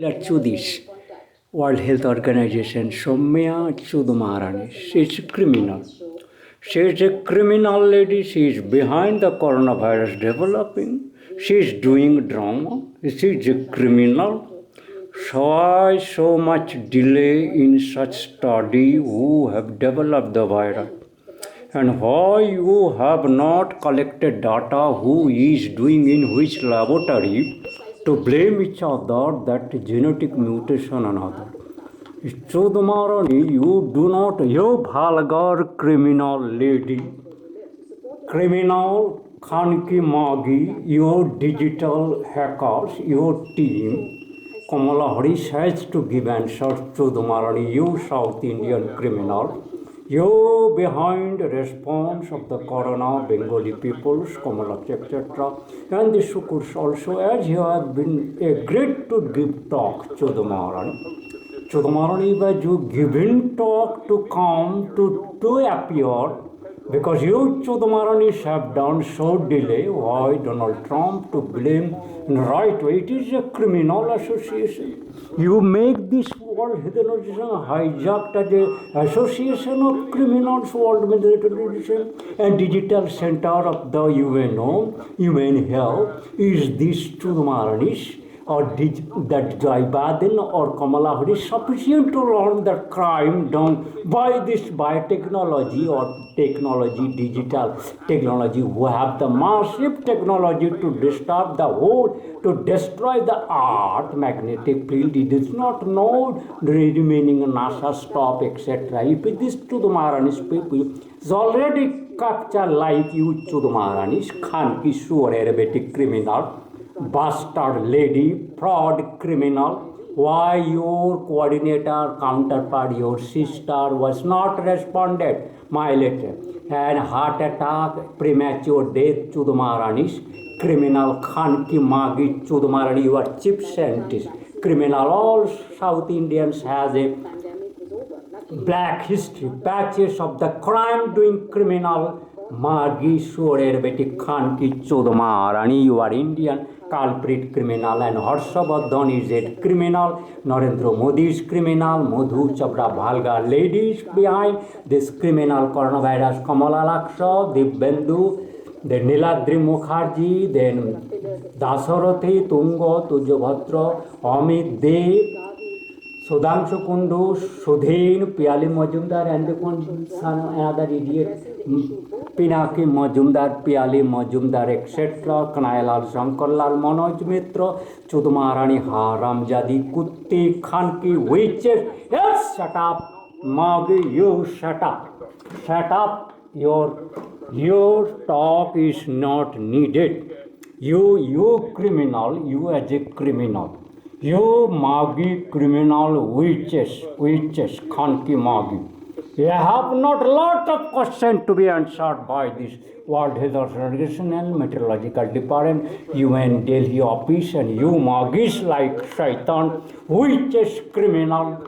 Let's do this. World Health Organization, Soumya Chudumarani. She's a criminal. She's a criminal lady. She's behind the coronavirus developing. She's doing drama. She's a criminal. Why so much delay in such study who have developed the virus? And why you have not collected data who is doing in which laboratory to blame each other that genetic mutation another. Chodumarani, you do not, you vulgar criminal lady, criminal Khanki Magi, your digital hackers, your team, Kamala Harris has to give answers to the Marani, you South Indian criminal. You behind response of the Corona Bengali peoples, Kamala, etc. And the Shukurs also, as you have been agreed to give talk to the Maharani. Chudamarani, but you given talk to come to appear because you Chudamaranis have done so delay. Why Donald Trump to blame in right way? It is a criminal association. You make this World Health Organization hijacked as an association of criminals, World Health Organization and Digital Center of the UNO, UN Health. Is this Chudamaranis? Or that Joe Biden or Kamala Harris sufficient to learn the crime done by this biotechnology or technology, digital technology, who have the massive technology to disturb the whole, to destroy the earth, magnetic field. It does not know the remaining NASA stop, etc. If this to the Maharanis people is already captured like you to the Maharanis, Khan Kishore, Arabic criminal, bastard lady, fraud criminal, why your coordinator, counterpart, your sister was not responded my letter, and heart attack, premature death to the Maharanis, criminal Khanki Magi Chudamarani, you are chief scientist, criminal, all South Indians has a black history, patches of the crime doing criminal, Magi Surer Beti Khanki Chudamarani, you are Indian, culprit criminal, and Harshavardhan is a criminal, Narendra Modi is criminal, Madhu Chabra Bhalga ladies behind this criminal coronavirus, Kamala Laksha, Dibbendu, then Niladri Mukherjee, then Dasarathi, Tunga, Tujabhatra, Amit Dev, Sudhanshu Kundu, Sudhin, Piali Majumdar, and the another idiot, Pinaki Majumdar, Piali Majumdar, etc., Kanayalal Shankarlal, Manoj Mitra, Chudamarani, Haramjadi, Kutti, Khanki, witches. Yes, shut up, Magi, you shut up. Shut up, your talk is not needed. You criminal, you as a criminal. You Magi criminal witches, Khanki Magi. You have not a lot of questions to be answered by this World Health Organization and Meteorological Department, UN Delhi office, and you Magis like Shaitan, witches criminal.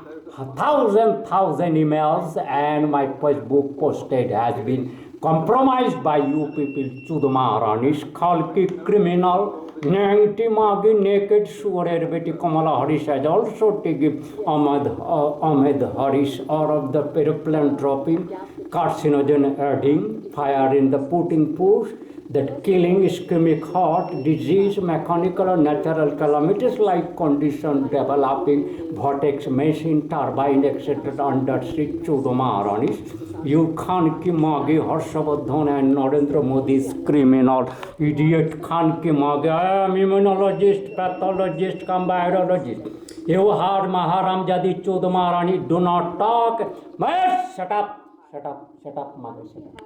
Thousand emails and my Facebook posted has been compromised by you people to the Maharanis, Khalki criminal, 90 Magi naked Surer Beti Kamala Harris has also taken Ahmed Harris out of the aeroplane dropping, carcinogen adding, fire in the putting push, that killing ischemic heart, disease, mechanical or natural calamities like condition developing, vortex machine, turbine, etc. under Sri Chudamaranis. You Khanki Magi, Harshavardhan and Narendra Modi's criminal, idiot Khanki Magi. I am immunologist, pathologist, virologist. You heard Maharam Jadi Chudamarani, do not talk. But shut up, Magi, shut up.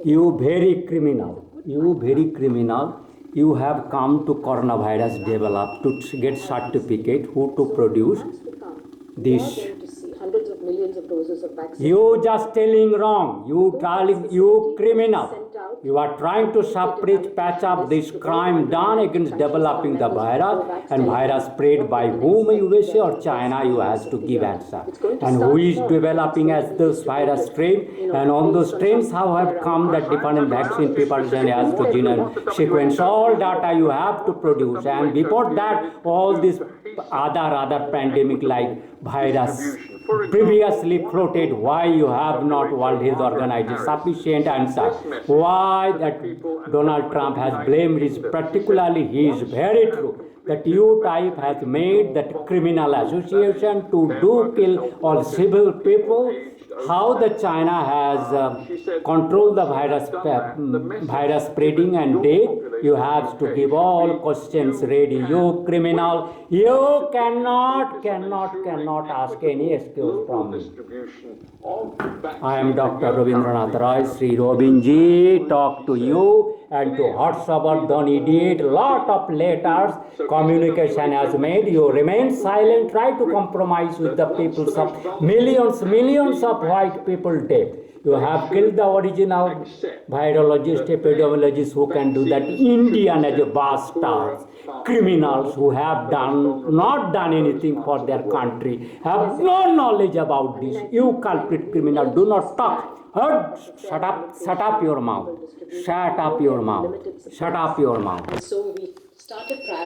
You very criminal, you have come to coronavirus develop to get certificate, who to produce this. You just telling wrong, you criminal, You are trying to suppress, patch up this crime done against developing the virus, and virus spread by whom, USA or China, you has to give answer. And who is developing as this virus strain, and on those strains how have come that different vaccine preparation has to genome sequence, all data you have to produce, and before that all this other pandemic like virus previously floated, why you have not World Health Organization sufficient answer, why that Donald Trump has blamed is particularly he is very true that you type has made that criminal association to do kill all civil people. How the China has controlled the virus spreading and death, you have to give all questions ready. You criminal, you cannot ask any excuse from me. I am Dr. Rabindranath Roy, Sri Robinji, talk to you and to Harshvardhan idiot, lot of letters, communication has made, you remain silent, try to compromise with the peoples of millions of white people dead. You have killed the original virologist, epidemiologists who can do that. Indian as a bastards, criminals who have not done anything for their country, have no knowledge about this. You culprit criminal, do not talk. Shut up your mouth. Shut up your mouth. Shut up your mouth. So we started